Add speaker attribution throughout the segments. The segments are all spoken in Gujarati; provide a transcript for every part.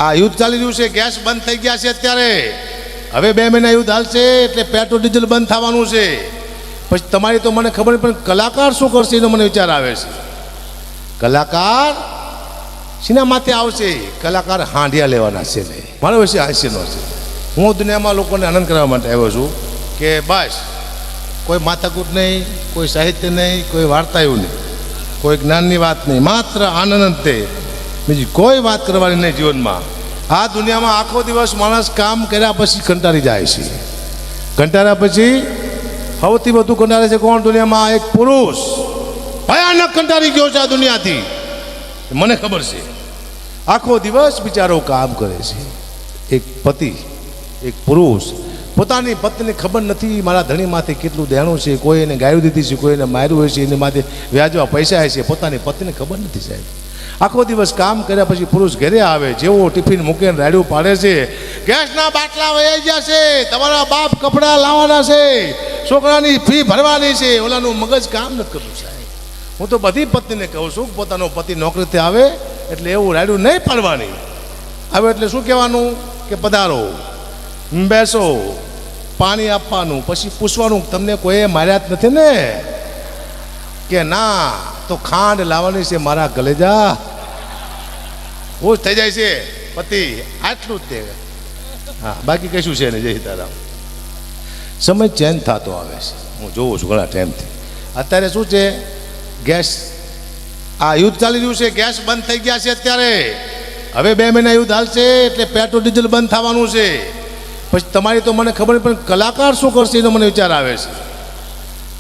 Speaker 1: આ યુદ્ધ ચાલી રહ્યું છે, ગેસ બંધ થઈ ગયા છે અત્યારે. હવે 2 મહિના યુદ્ધ હાલશે એટલે પેટ્રોલ ડીઝલ બંધ થવાનું છે. પછી તમારી તો મને ખબર નહીં, પણ કલાકાર શું કરશે એનો મને વિચાર આવે છે. કલાકાર શીના માથે આવશે? કલાકાર હાંડિયા લેવાના છે. મારો વિષય હાસ્યનો છે. હું દુનિયામાં લોકોને આનંદ કરવા માટે આવ્યો છું કે બસ કોઈ માથાકૂટ નહીં, કોઈ સાહિત્ય નહીં, કોઈ વાર્તા એવું નહીં, કોઈ જ્ઞાનની વાત નહીં, માત્ર આનંદ તે, બીજી કોઈ વાત કરવાની નહીં જીવનમાં. આ દુનિયામાં આખો દિવસ માણસ કામ કર્યા પછી કંટાળી જાય છે. કંટાળ્યા પછી સૌથી વધુ કંટાળે છે કોણ દુનિયામાં? એક પુરુષ. ભયાનક કંટાળી ગયો છે આ દુનિયાથી, મને ખબર છે. આખો દિવસ બિચારો કામ કરે છે. એક પતિ, એક પુરુષ પોતાની પત્નીને ખબર નથી મારા ધણીમાંથી કેટલું દેણું છે. કોઈ એને ગાયું દીધી છે, કોઈ એને માર્યું હોય છે, એની માથે વ્યાજવા પૈસા હોય છે, પોતાની પત્નીને ખબર નથી સાહેબ. આખો દિવસ કામ કર્યા પછી પુરુષ ઘરે આવે, જેવો ટિફિન મૂકીને રાડ્યું પાડે છે, ગેસના બાટલા વહી ગયા છે, તમારા બાપ કપડાં લાવવાના છે, છોકરાની ફી ભરવાની છે, ઓલાનું મગજ કામ નથી કરતું સાહેબ. હું તો બધી પત્નીને કહું છું પોતાનો પતિ નોકરીથી આવે એટલે એવું રાડ્યું નહીં પાડવાની. આવે એટલે શું કહેવાનું કે પધારો, બેસો, પાણી આપવાનું, પછી પૂછવાનું તમને કોઈએ માર્યા જ નથી ને? કે ના, તો ખાંડ લાવવાની છે મારા કલેજા. ખુશ થઈ જાય છે પતિ, આટલું જ તે. હા, બાકી કશું છે ને. જય સીતારામ. સમય ચેન્જ થતો આવે છે, હું જોઉં છું ઘણા ટાઈમથી. અત્યારે શું છે, ગેસ આ યુદ્ધ ચાલી રહ્યું છે, ગેસ બંધ થઈ ગયા છે અત્યારે. હવે 2 મહિના યુદ્ધ હાલશે એટલે પેટ્રોલ ડીઝલ બંધ થવાનું છે. પછી તમારી તો મને ખબર નહીં, પણ કલાકાર શું કરશે એનો મને વિચાર આવે છે.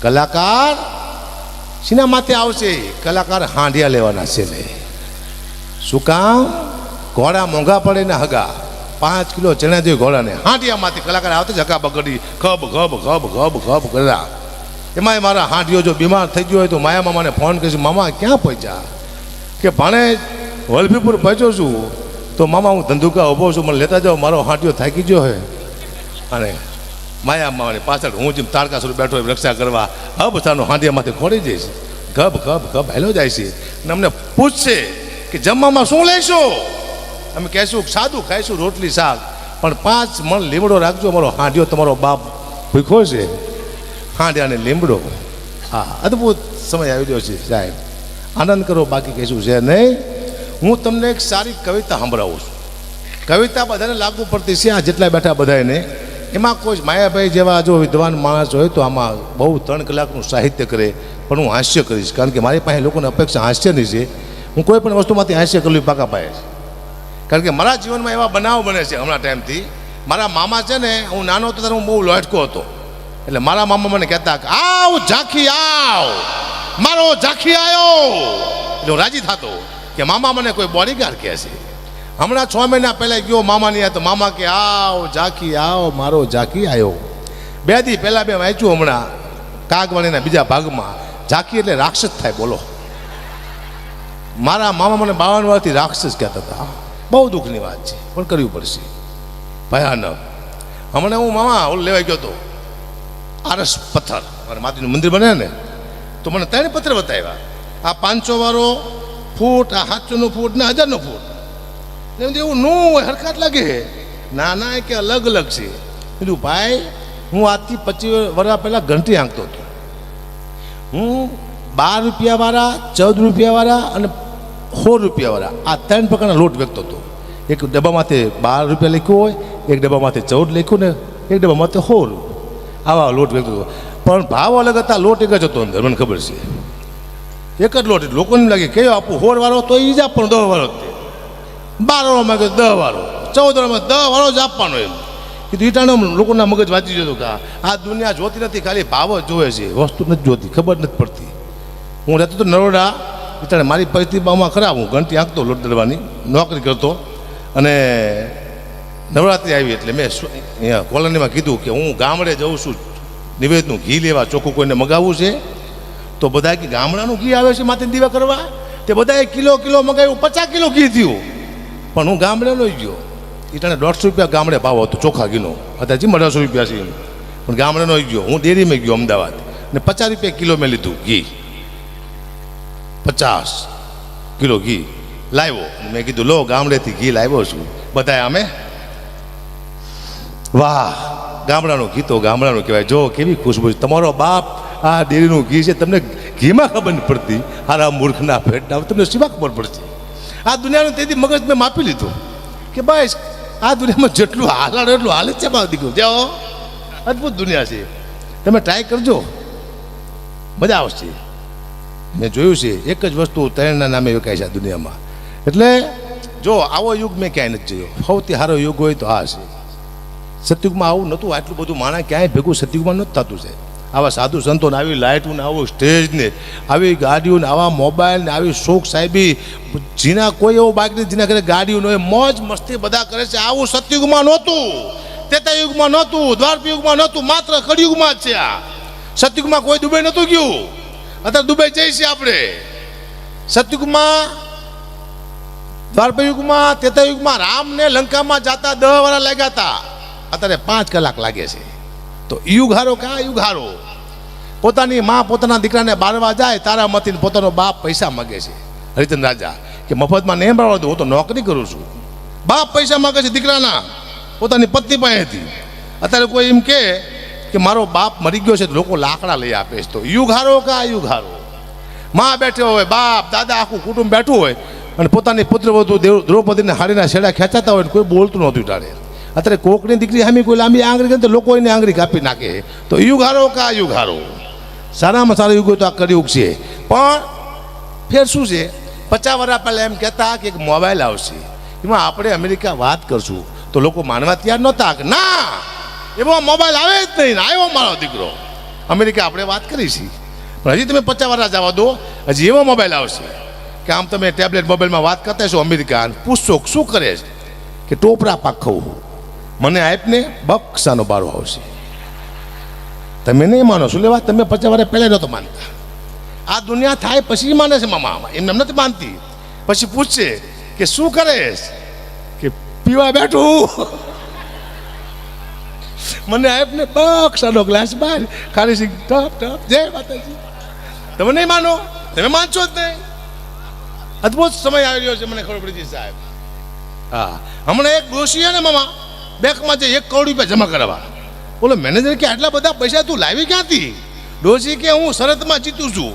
Speaker 1: કલાકાર શીના માથે આવશે? કલાકાર હાંડિયા લેવાના છે. શું કામ? ઘોડા મોંઘા પડે ને હગા, 5 કિલો ચણા જોઈએ ઘોડાને. હાંડિયામાંથી કલાકાર આવતા જ હગા બગડી ખબ ખબ ખબ ખબ ખબ કર્યા. એમાંય મારા હાંડિયો જો બીમાર થઈ ગયો હોય તો માયા મામાને ફોન કરીશું, મામા ક્યાં પહોંચ્યા? કે ભાણે વલભીપુર પહોંચ્યો છું. તો મામા હું ધંધુકા ઊભો છું, મને લેતા જાઓ, મારો હાંડિયો થાકી ગયો હોય. અને માયા મામાની પાછળ હું જેમ તારકા સ્વરૂપ બેઠો હોય રક્ષા કરવા, હબસાનો હાંડિયામાંથી ખોડી જઈશ. ગબ ગબ ગબ હેલો જાય છે. અને અમને પૂછશે કે જમવામાં શું લઈશો? અમે કહેશું સાદું ખાઈશું, રોટલી શાક, પણ 5 મણ લીમડો રાખજો, મારો હાંડિયો તમારો બાપ ભૂખ્યો છે. હાંડિયાને લીમડો. હા, અદ્ભુત સમય આવી ગયો છે સાહેબ. આનંદ કરો, બાકી કહેશું છે નહીં. હું તમને એક સારી કવિતા સંભળાવું છું. કવિતા બધાને લાગુ પડતી છે, આ જેટલા બેઠા બધાને. એમાં કોઈ માયાભાઈ જેવા જો વિદ્વાન માણસ હોય તો આમાં બહુ 3 કલાકનું સાહિત્ય કરે, પણ હું હાસ્ય કરીશ, કારણ કે મારી પાસે લોકોને અપેક્ષા હાસ્યની છે. હું કોઈ પણ વસ્તુમાંથી હાસ્ય કરવી પાકા પાડે છે, કારણ કે મારા જીવનમાં એવા બનાવ બને છે હમણાં ટાઈમથી. મારા મામા છે ને, હું નાનો હતો ત્યારે હું બહુ લોટકો હતો. એટલે મારા મામા મને કહેતા કે આવ ઝાંખી આવ, મારો ઝાંખી આવ્યો. એટલે હું રાજી થતો કે મામા મને કોઈ બોડીગાર્ડ કહે છે. હમણાં 6 મહિના પહેલાં ગયો મામાની, તો મામા કે આવ ઝાંખી આવ, મારો ઝાંખી આવ્યો. 2 દી પહેલાં મેં વાંચ્યું હમણાં કાગવાણીના બીજા ભાગમાં, ઝાંખી એટલે રાક્ષસ થાય. બોલો, મારા મામા મને 52 વર્ષથી રાક્ષસ કહેતા હતા. બહુ દુઃખની વાત છે, પણ કરવી પડશે, ભયાનક. હમણાં હું મામા ઓલું લેવાઈ ગયો હતો, આરસ પથ્થર, મારા માતાજીનું મંદિર બને ને, તો મને 3 પથ્થર બતાવ્યા. આ 500 વાળો ફૂટ, આ 700નું ફૂટ ને 1000નું ફૂટ. એવું નો હોય, હરખાત લાગે. ના ના, કે અલગ અલગ છે. કીધું ભાઈ, હું આજથી 25 વર્ષ પહેલાં ઘંટી આંકતો હતો. હું 12 રૂપિયાવાળા, 14 રૂપિયાવાળા અને 16 રૂપિયાવાળા, આ 3 પ્રકારના લોટ વેચતો હતો. એક ડબ્બામાંથી 12 રૂપિયા લખ્યું હોય, એક ડબ્બામાંથી 14 લખ્યું ને એક ડબ્બામાંથી 16. આવા લોટ વેચતો હતો, પણ ભાવ અલગ હતા, લોટ એક જ હતો અંદર, મને ખબર છે. એક જ લોટ. લોકોને લાગે કયો આપું, 16 વાળો તો એ જ આપવાનો, 10 વાળો. 12 વાળો માગે 10 વાળો, 14 વાળામાં 10 વાળો જ આપવાનો. એમ કીધું. ઈટાણો લોકોના મગજ વાંચી જતો કે આ દુનિયા જોતી નથી, ખાલી ભાવ જ જોવે છે, વસ્તુ નથી જોતી, ખબર નથી પડતી. હું રહેતો તો નરોડા, ઈટાણે મારી પરિસ્થિતિમાં ખરાબ. હું ઘંટી આંકતો લોટ દળવાની નોકરી કરતો, અને નવરાત્રિ આવી એટલે મેં અહીંયા કોલોનીમાં કીધું કે હું ગામડે જઉં છું નિવેદનું ઘી લેવા, ચોખ્ખું કોઈને મગાવવું છે. તો બધા કે ગામડાનું ઘી આવે છે માથે દીવા કરવા, તે બધાએ કિલો મગાવ્યું, 50 કિલો ઘી થયું. પણ હું ગામડે લઈ ગયો. ઈટાણે 150 રૂપિયા ગામડે ભાવ હતો ચોખ્ખા ઘીનો, અત્યારે 1800 રૂપિયા છે. પણ ગામડે લઈ ગયો. હું ડેરીમાં ગયો અમદાવાદ, ને 50 રૂપિયા કિલો મેં લીધું ઘી, 50 કિલો ઘી. લાવ્યો. મેં કીધું લો ગામડેથી ઘી લાવ્યો છું. બધાએ અમે વાહ, ગામડાનું ઘી તો ગામડાનું કહેવાય. જો કેવી ખુશ્બુ છે. તમારો બાપ આ ડેરીનું ઘી છે, તમને ઘીમાં ખબર નથી પડતી. હારા મૂર્ખના પેટના તમને શીવા ખબર પડશે. આ દુનિયાનું તેથી મગજ મેં માપી લીધું કે બસ આ દુનિયામાં જેટલું હાલાડો એટલું હાલ જ છે. બાપ દીકરો જાઓ, અદ્ભુત દુનિયા છે. તમે ટ્રાય કરજો, મજા આવશે. મેં જોયું છે એક જ વસ્તુ ત્રણના નામે વેચાય છે આ દુનિયામાં. એટલે જો આવો યુગ મેં ક્યાંય નથી જોયો. સૌથી સારો યુગ હોય તો આ છે. સતયુગમાં આવું નહોતું. આટલું બધું માણસ ક્યાંય ભેગું સતયુગમાં નહોતું થતું છે. આવા સાધુ સંતોને આવી લાઇટું ને આવું સ્ટેજ ને આવી ગાડીઓ ને આવા મોબાઈલ ને આવી શોખ સાહેબી, જેના કોઈ એવો બાઇક નહીં જેના ઘરે ગાડીઓ ન હોય, મોજ મસ્તી બધા કરે છે. આવું સતયુગમાં નહોતું, ત્રેતાયુગમાં નહોતું, દ્વાપરયુગમાં નહોતું, માત્ર કળિયુગમાં જ છે. આ સતયુગમાં કોઈ દુબઈ નહોતું ગયું. અત્યારે દુબઈ જઈએ છીએ આપણે. સતયુગમાં, દ્વાપરયુગમાં, ત્રેતાયુગમાં રામને લંકામાં જતા 10 વર્ષ લાગ્યા હતા. અત્યારે 5 કલાક લાગે છે. તો યુગ હારો કા યુગ હારો. પોતાની માં પોતાના દીકરાને બારવા જાય તારામતીને પોતાનો બાપ પૈસા માગે છે. હરિચંદ્ર રાજા કે મફતમાં નહીં બાળવા દઉં, હું તો નોકરી કરું છું. બાપ પૈસા માગે છે દીકરાના પોતાની પત્ની પાસેથી. અત્યારે કોઈ એમ કે મારો બાપ મરી ગયો છે તો લોકો લાકડા લઈ આપે છે. તો યુગ હારો કા યુગ હારો. માં બેઠો હોય, બાપ દાદા આખું કુટુંબ બેઠું હોય અને પોતાની પુત્રવધુ દ્રૌપદીને હાડીના છેડા ખેંચાતા હોય, કોઈ બોલતું નહોતું ટાળે. અત્યારે કોકની દીકરી સામે કોઈ લાંબી આંગળી કરે તો લોકો એને આંગળી કાપી નાખે. તો યુગ હારો કા યુગ હારો. સારામાં સારો યુગ હોય તો આ કળિયુગ છે. પણ ફેર શું છે, 50 વર્ષ પહેલાં એમ કહેતા કે એક મોબાઈલ આવશે, એમાં આપણે અમેરિકા વાત કરશું, તો લોકો માનવા તૈયાર નહોતા કે ના એવો મોબાઈલ આવે જ નહીં. આવ્યો મારો દીકરો, અમેરિકા આપણે વાત કરી છે. પણ હજી તમે 50 વર્ષ જવા દો, હજી એવો મોબાઈલ આવશે કે આમ તમે ટેબ્લેટ મોબાઈલમાં વાત કરતા છો અમેરિકા, પૂછશો શું કરે છે કે ટોપરા પાક ખાવું, મને આપને બક્ષાનો બારો આવશે. તમે નહીં માનો શું લેવા, તમે 50 વર્ષ પહેલાં નહોતો માનતા. આ દુનિયા થાય પછી માને છે મામા, એમને નથી માનતી. પછી પૂછશે કે શું કરે કે પીવા બેઠું, મને આપને બક્ષાનો ગ્લાસ બહાર ખાલી સિંગ ટપ ટપ જય માતાજી. તમે નહીં માનો, તમે માનશો જ નહીં. અદ્ભુત સમય આવી રહ્યો છે, મને ખબર પડી છે સાહેબ. હા, હમણાં એક ડોશી છે ને મામા, બેંકમાં જે 1 કરોડ રૂપિયા જમા કરાવવા. બોલો મેનેજર કે આટલા બધા પૈસા તું લાવી ક્યાંથી? ડોશી કે હું શરતમાં જીતું છું.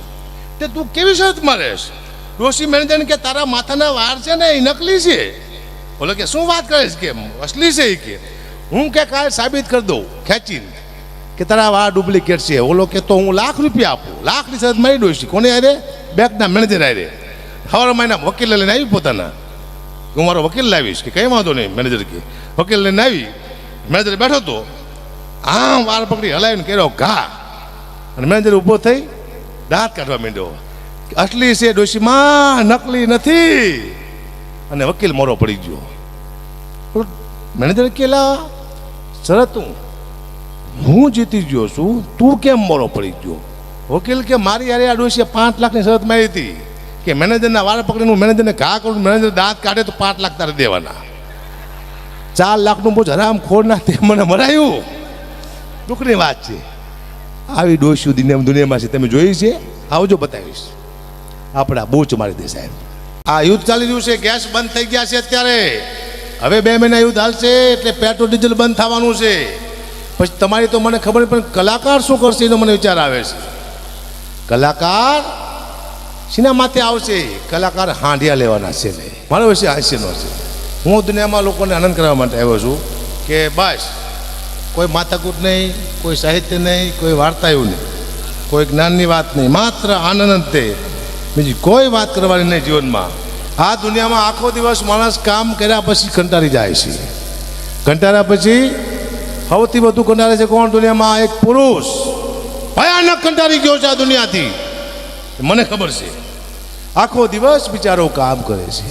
Speaker 1: તે તું કેવી શરતમાં રહેશ? ડોશી મેનેજરને કે તારા માથાના વાળ છે ને એ નકલી છે. બોલો કે શું વાત કરે છે કે અસલી છે એ કે હું કે કાલે સાબિત કરી દઉં ખેંચીને કે તારા વાળ ડુપ્લિકેટ છે. ઓલો કે તો હું ₹1,00,000 આપું. લાખની શરત મારી ડોશી. કોને આરે? બેંકના મેનેજર આરે. સવારે મહિના વકીલ લઈને આવી પોતાના, હું મારો વકીલ લાવીશ કે કંઈ વાંધો નહીં. મેનેજર કે વકીલ લઈને આવી. મેનેજર બેઠો હતો, આમ વાળ પકડી હલાવીને કર્યો ઘા, અને મેનેજર ઊભો થઈ દાંત કાઢવા માંડ્યો. અસલી છે ડોશીમાં, નકલી નથી. અને વકીલ મોરો પડી ગયો. મેનેજર કેલા શરત હું જીતી ગયો છું, તું કેમ મોરો પડી ગયો? વકીલ કે મારી યારે આ ડોશીએ 5 લાખની શરત મારી હતી કે મેનેજરના વાળ પકડીને હું મેનેજરને ઘા કરું, મેનેજર દાંત કાઢે તો 5 લાખ તારે દેવાના. 4 લાખનું બોજ હરામ ખોરના તે મને મરાયું. દુઃખની વાત છે. આવી ડોશીઓ દુનિયામાં છે, તમે જોઈ છે? આવજો બતાવીશ. આપણા બૂચ મારી દે સાહેબ. આ યુદ્ધ ચાલી રહ્યું છે, ગેસ બંધ થઈ ગયા છે અત્યારે. હવે 2 મહિના યુદ્ધ હાલશે એટલે પેટ્રોલ ડીઝલ બંધ થવાનું છે. પછી તમારી તો મને ખબર નહીં, પણ કલાકાર શું કરશે એનો મને વિચાર આવે છે. કલાકાર શીના માથે આવશે? કલાકાર હાંડિયા લેવાના છે. મારો વિષય હાસ્યનો છે. હું દુનિયામાં લોકોને આનંદ કરવા માટે આવ્યો છું કે બસ કોઈ માથાકૂટ નહીં, કોઈ સાહિત્ય નહીં, કોઈ વાર્તાયું નહીં, કોઈ જ્ઞાનની વાત નહીં, માત્ર આનંદ તે, બીજી કોઈ વાત કરવાની નહીં જીવનમાં. આ દુનિયામાં આખો દિવસ માણસ કામ કર્યા પછી કંટાળી જાય છે. કંટાળ્યા પછી સૌથી વધુ કંટાળે છે કોણ દુનિયામાં? એક પુરુષ. ભયાનક કંટાળી ગયો છે આ દુનિયાથી, મને ખબર છે. આખો દિવસ બિચારો કામ કરે છે.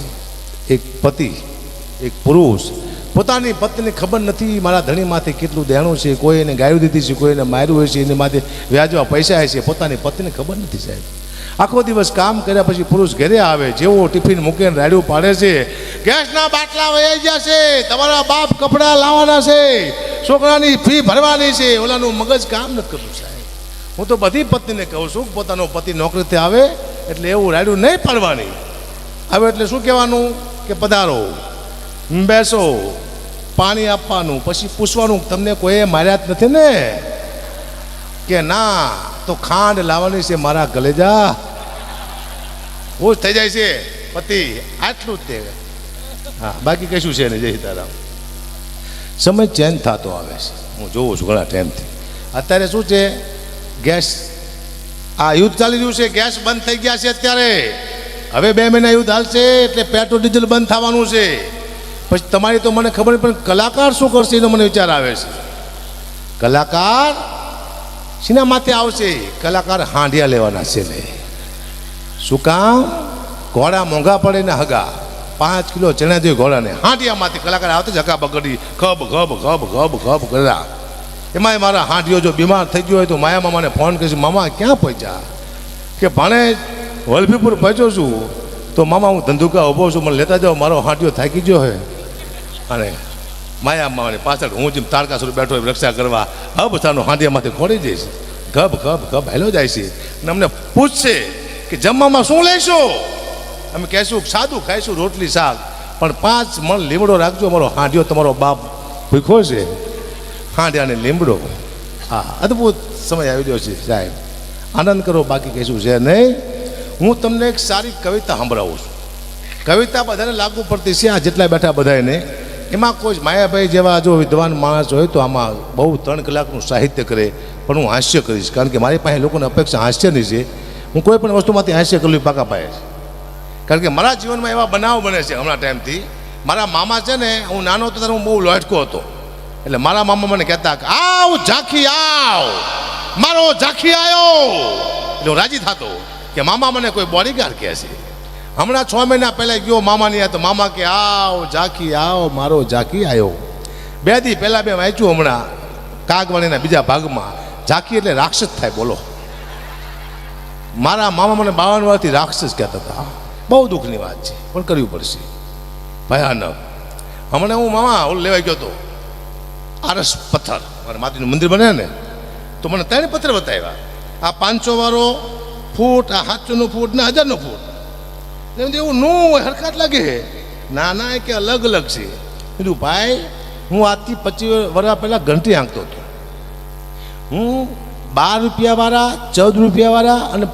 Speaker 1: એક પતિ, એક પુરુષ પોતાની પત્નીને ખબર નથી મારા ધણીમાંથી કેટલું દેણું છે. કોઈ એને ગાયું દીધી છે, કોઈ એને માર્યું હોય છે, એની માથે વ્યાજવા પૈસા હોય છે. પોતાની પત્નીને ખબર નથી સાહેબ. આખો દિવસ કામ કર્યા પછી પુરુષ ઘરે આવે, જેવો ટિફિન મૂકીને રાડ્યું પાડે છે, ગેસના બાટલા વહી જશે, તમારા બાપ કપડાં લાવવાના છે, છોકરાની ફી ભરવાની છે. ઓલાનું મગજ કામ નથી કરતું સાહેબ. હું તો બધી પત્નીને કહું છું પોતાનો પતિ નોકરીથી આવે એટલે એવું રાડ્યું નહીં પાડવાની. હવે એટલે શું કહેવાનું કે પધારો, બેસો, પાણી આપવાનું, પછી પૂછવાનું તમને કોઈએ માર્યા જ નથી ને? કે ના, તો ખાંડ લાવવાની છે મારા કલેજા. ખુશ થઈ જાય છે પતિ, આટલું જ તે. હા, બાકી કશું છે ને. જય સીતારામ. સમય ચેન્જ થતો આવે છે, હું જોઉં છું ઘણા ટાઈમથી. અત્યારે શું છે, ગેસ, આ યુદ્ધ ચાલી રહ્યું છે, ગેસ બંધ થઈ ગયા છે અત્યારે. હવે 2 મહિના યુદ્ધ હાલશે એટલે પેટ્રોલ ડીઝલ બંધ થવાનું છે. પછી તમારી તો મને ખબર નહીં, પણ કલાકાર શું કરશે એનો મને વિચાર આવે છે. કલાકાર શીના માથે આવશે? કલાકાર હાંડિયા લેવાના છે ને. શું કામ? ઘોડા મોંઘા પડે ને હગા, 5 કિલો ચણા જોઈએ ઘોડાને. હાંડિયામાંથી કલાકાર આવતે જ હગા બગડી ખબ ખબ ખબ ખબ ખબ કર્યા. એમાંય મારા હાંડિયો જો બીમાર થઈ ગયો હોય તો માયા મામાને ફોન કરીશ, મામા ક્યાં પહોંચ્યા? કે ભાણે વલભીપુર પહોંચ્યો છું. તો મામા હું ધંધુકા ઊભો છું, મને લેતા જાઓ, મારો હાંડિયો થાકી ગયો હે. અને માયા મામાની પાછળ હું જેમ તારકા સ્વરૂપ બેઠો હોય રક્ષા કરવા, હબસાનો હાંડિયામાંથી ખોડી જઈશ. ગબ ગબ ગબ હેલો જાય છે. અને અમને પૂછશે કે જમવામાં શું લેશો? અમે કહેશું સાદું ખાઈશું, રોટલી શાક, પણ 5 મણ લીમડો રાખજો, મારો હાંડિયો તમારો બાપ ભૂખ્યો છે. હાંડિયાને લીમડો. હા, અદ્ભુત સમય આવી ગયો છે સાહેબ, આનંદ કરો, બાકી કહીશું છે નહીં. હું તમને એક સારી કવિતા સંભળાવું છું. કવિતા બધાને લાગુ પડતી છે, આ જેટલા બેઠા બધાને. એમાં કોઈ માયાભાઈ જેવા જો વિદ્વાન માણસ હોય તો આમાં બહુ 3 કલાકનું સાહિત્ય કરે, પણ હું હાસ્ય કરીશ, કારણ કે મારી પાસે લોકોને અપેક્ષા હાસ્યની છે. હું કોઈ પણ વસ્તુમાંથી હાસ્ય કરવી પાકા પાયે છે, કારણ કે મારા જીવનમાં એવા બનાવ બને છે હમણાં ટાઈમથી. મારા મામા છે ને, હું નાનો હતો ત્યારે હું બહુ લોટકો હતો, એટલે મારા મામા મને કહેતા કે આવ ઝાંખી આવ, મારો ઝાંખી આવ્યો. એટલે હું રાજી થતો કે મામા મને કોઈ બોડીગાર્ડ કહે છે. હમણાં 6 મહિના પહેલાં ગયો મામાની આ, તો મામા કે આવ ઝાંખી આવ, મારો ઝાંખી આવ્યો. 2 દી પહેલાં મેં વાંચ્યું હમણાં કાગવાણીના બીજા ભાગમાં, ઝાંખી એટલે રાક્ષસ થાય. બોલો, મારા મામા મને 52 વર્ષથી રાક્ષસ કહેતા હતા. બહુ દુઃખની વાત છે, પણ કરવી પડશે, ભયાનક. હમણાં હું મામા ઓલું લેવા ગયો હતો, આરસ પથ્થર, મારા માતાજીનું મંદિર બને ને, તો મને 3 પથ્થર બતાવ્યા. આ 500 વાળો ફૂટ, આ 700 ફૂટ ને 1000 ફૂટ. એવું નું હોય, હરકત લાગે. ના ના, કે અલગ અલગ છે. કીધું ભાઈ, હું આજથી 25 વર્ષ પહેલાં ઘંટી આંકતો હતો. હું 12 રૂપિયાવાળા, 14 રૂપિયાવાળા અને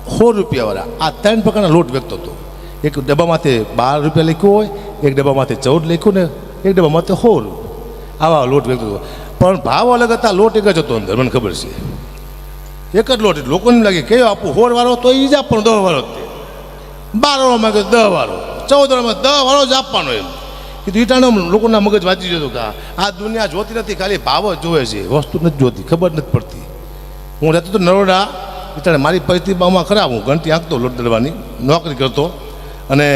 Speaker 1: 16 રૂપિયાવાળા, આ 3 પ્રકારના લોટ વેચતો હતો. એક ડબ્બામાંથી 12 રૂપિયા લખ્યું હોય, એક ડબ્બામાંથી 14 લખ્યું ને એક ડબ્બામાંથી 16. આવા લોટ વેચતો હતો, પણ ભાવ અલગ હતા, લોટ એક જ હતો અંદર, મને ખબર છે. એક જ લોટ. લોકોને લાગે કે આપું 16 વાળો તો એ જ આપવાનો, 10 વાળો 12 વાળામાં 10 વાળો, 14 વાળામાં 10 વાળો જ આપવાનો. એમ કીધું. ઈટાનો લોકોના મગજ વાંચી જતો કે આ દુનિયા જોતી નથી, ખાલી ભાવ જ જોવે છે, વસ્તુ નથી જોતી, ખબર નથી પડતી. હું રહેતો હતો નરોડા, ઈટાણે મારી પરિસ્થિતિમાં ખરાબ. હું ઘંટી આંકતો, લોટ દળવાની નોકરી કરતો, અને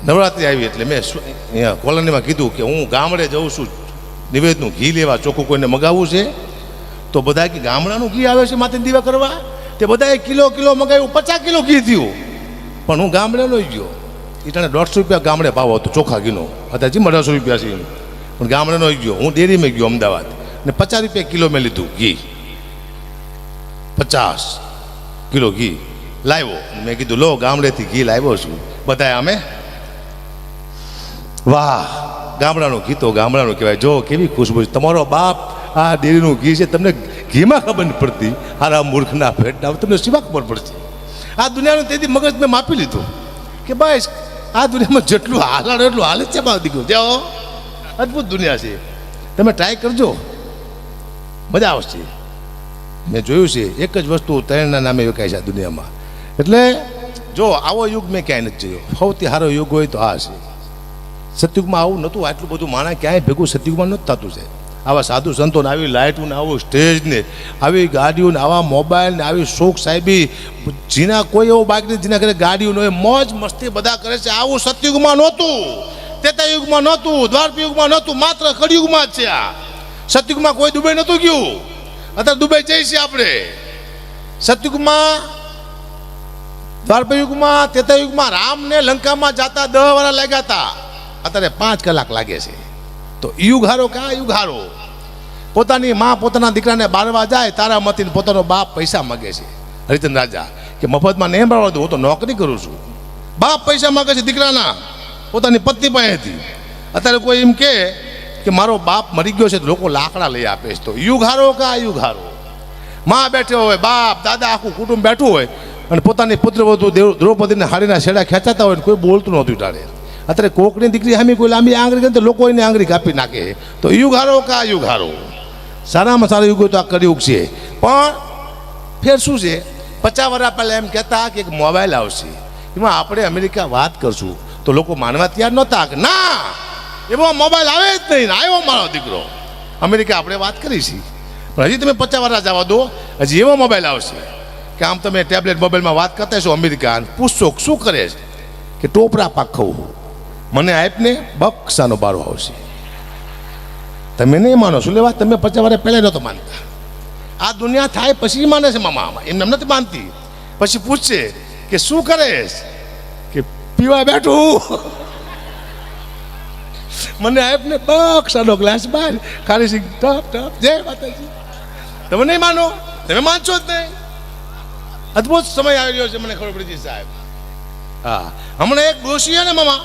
Speaker 1: નવરાત્રિ આવી એટલે મેં અહીંયા કોલોનીમાં કીધું કે હું ગામડે જઉં છું નિવેદનું ઘી લેવા, ચોખ્ખું કોઈને મગાવવું છે. તો બધા કે ગામડાનું ઘી આવે છે માથે દીવા કરવા, તે બધાએ કિલો મગાવ્યું, 50 કિલો ઘી થયું. પણ હું ગામડે લઈ ગયો. ઈટાણે 150 રૂપિયા ગામડે ભાવ હતો ચોખ્ખા ઘીનો, અત્યારે 1800 રૂપિયા છે. પણ ગામડે લઈ ગયો. હું ડેરીમાં ગયો અમદાવાદ, ને 50 રૂપિયા કિલો મેં લીધું ઘી. 50 કિલો ઘી લાવ્યો. મેં કીધું લો, ગામડેથી ઘી લાવ્યો છું. બધાએ અમે વાહ, ગામડાનું ઘી તો ગામડાનું કહેવાય. જો કેવી ખુશબુ. તમારો બાપ આ ડેરીનું ઘી છે, તમને ઘીમાં ખબર નથી પડતી. હારા મૂર્ખના ફેટના તમને શીમાં ખબર પડશે. આ દુનિયાનું તેથી મગજ મેં માપી લીધું કે ભાઈ આ દુનિયામાં જેટલું હાલાડો એટલું હાલ જ છે. બાદ દીકરો જાઓ, અદ્ભુત દુનિયા છે. તમે ટ્રાય કરજો, મજા આવશે. મેં જોયું છે એક જ વસ્તુ 3ના નામે વેચાય છે આ દુનિયામાં. એટલે જો આવો યુગ મેં ક્યાંય નથી જોયો. સૌથી સારો યુગ હોય તો આ છે. સતયુગમાં આવું નહોતું, આટલું બધું માણસ ક્યાંય ભેગું સતયુગમાં નહોતું થતું છે. આવા સાધુ સંતોને, આવી લાઇટોને, આવું સ્ટેજને, આવી ગાડીઓને, આવા મોબાઈલને, આવી શોખ સાહેબી, જેના કોઈ એવો બાઇક નથી જેના ઘરે ગાડીઓ ન હોય, મોજ મસ્તી બધા કરે છે. આવું સતયુગમાં નહોતું, ત્રેતાયુગમાં નહોતું, દ્વાપરયુગમાં નહોતું, માત્ર કળિયુગમાં જ છે. આ સતયુગમાં કોઈ દુબઈ નહોતું ગયું, અત્યારે દુબઈ જઈએ છીએ આપણે. સતયુગમાં, દ્વાપરયુગમાં, ત્રેતાયુગમાં રામને લંકામાં જતા 10 વર્ષ લાગ્યા હતા, અત્યારે 5 કલાક લાગે છે. તો યુગ હારો કે આ યુગ હારો? પોતાની માં પોતાના દીકરાને બારવા જાય તારામતીને પોતાનો બાપ પૈસા માગે છે. હરિચંદ્ર રાજા કે મફતમાં નહીં બાળવા દઉં, હું તો નોકરી કરું છું, બાપ પૈસા માગે છે દીકરાના પોતાની પત્ની પાસેથી. અત્યારે કોઈ એમ કે મારો બાપ મરી ગયો છે તો લોકો લાકડા લઈ આપે છે. તો યુગ હારો કે આ યુગ હારો? માં બેઠો હોય, બાપ દાદા આખું કુટુંબ બેઠું હોય અને પોતાની પુત્રવધુ દ્રૌપદીને હાડીના છેડા ખેંચાતા હોય ને કોઈ બોલતું નહોતું ટાળે. અત્યારે કોકની દીકરી સામે કોઈ લાંબી આંગળી કરે તો લોકો એને આંગળી કાપી નાખે. તો યુગ હારો કે આ યુગ હારો? સારામાં સારો યુગ તો આ કળિયુગ છે. પણ ફેર શું છે, 50 વર્ષ પહેલાં એમ કહેતા કે એક મોબાઈલ આવશે, એમાં આપણે અમેરિકા વાત કરશું તો લોકો માનવા તૈયાર નહોતા કે ના એવો મોબાઈલ આવે જ નહીં. આવ્યો મારો દીકરો, અમેરિકા આપણે વાત કરી છે. પણ હજી તમે 50 વર્ષ જવા દો, હજી એવો મોબાઈલ આવશે કે આમ તમે ટેબ્લેટ મોબાઈલમાં વાત કરતા છો અમેરિકા, પૂછશો શું કરે છે કે ટોપરા પાક ખાવું, મને આપને બક્ષાનો બારો આવશે. તમે નહીં માનો શું લેવા, તમે 50 વર્ષ પહેલાં નહોતો માનતા. આ દુનિયા થાય પછી માને છે મામા, એમને નથી માનતી. પછી પૂછશે કે શું કરે કે પીવા બેઠું, મને આપને બક્ષાનો ગ્લાસ બહાર ખાલી સિંગ ટપ ટપ જય માતાજી. તમે નહીં માનો, તમે માનશો જ નહીં. અદભુત સમય આવી રહ્યો છે, મને ખબર પડી છે સાહેબ. હા, હમણાં એક ડોશી ને મામા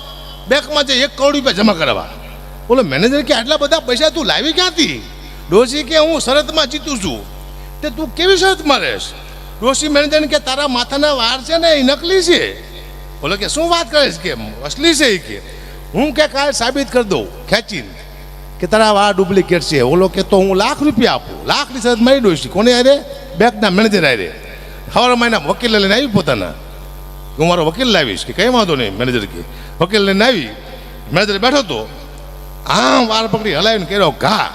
Speaker 1: બેંકમાં જઈ 1 કરોડ રૂપિયા જમા કરાવવા. બોલો મેનેજર કે આટલા બધા પૈસા તું લાવી ક્યાંથી? ડોશી કે હું શરતમાં જીતું છું. તે તું કેવી શરતમાં રહેશ? ડોશી મેનેજરને કે તારા માથાના વાળ છે ને એ નકલી છે. બોલો કે શું વાત કરે છે કે અસલી છે એ કે હું કે કાલ સાબિત કરી દઉં ખેંચીને કે તારા વાળ ડુપ્લિકેટ છે. ઓલો કે તો હું ₹1,00,000 આપું. 1,00,000ની શરત મારી ડોશી કોને આરે? બેંકના મેનેજર આરે. સવારે મહિના વકીલ લઈને આવી પોતાના, હું મારો વકીલ લાવીશ કે કંઈ વાંધો નહીં. મેનેજર કે વકીલ લઈને આવી, મેનેજર બેઠો હતો, આમ વાળ પકડી હલાવીને કર્યો ઘા,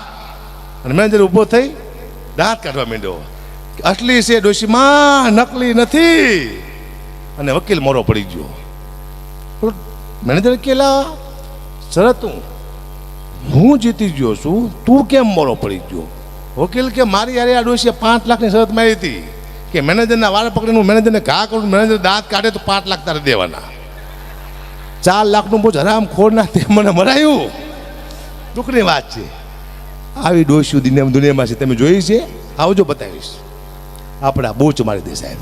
Speaker 1: અને મેનેજર ઊભો થઈ દાંત કાઢવા માંડ્યો. અસલી છે ડોશીમાં, નકલી નથી. અને વકીલ મોરો પડી ગયો. મેનેજર કેલા શરત હું જીતી ગયો છું, તું કેમ મોરો પડી ગયો? વકીલ કે મારી યારે આ ડોશીએ 5 લાખની શરત મારી હતી કે મેનેજરના વાળ પકડીને હું મેનેજરને ઘા કરું, મેનેજર દાંત કાઢે તો 5 લાખ તારે દેવાના. 4 લાખનું બોજ હરામ ખોર ના તે મને મરાયું. દુઃખની વાત છે. આવી ડોશીઓ દુનિયામાં છે, તમે જોઈ છે? આવજો બતાવીશ. આપણા બહુ જ મારી દે સાહેબ.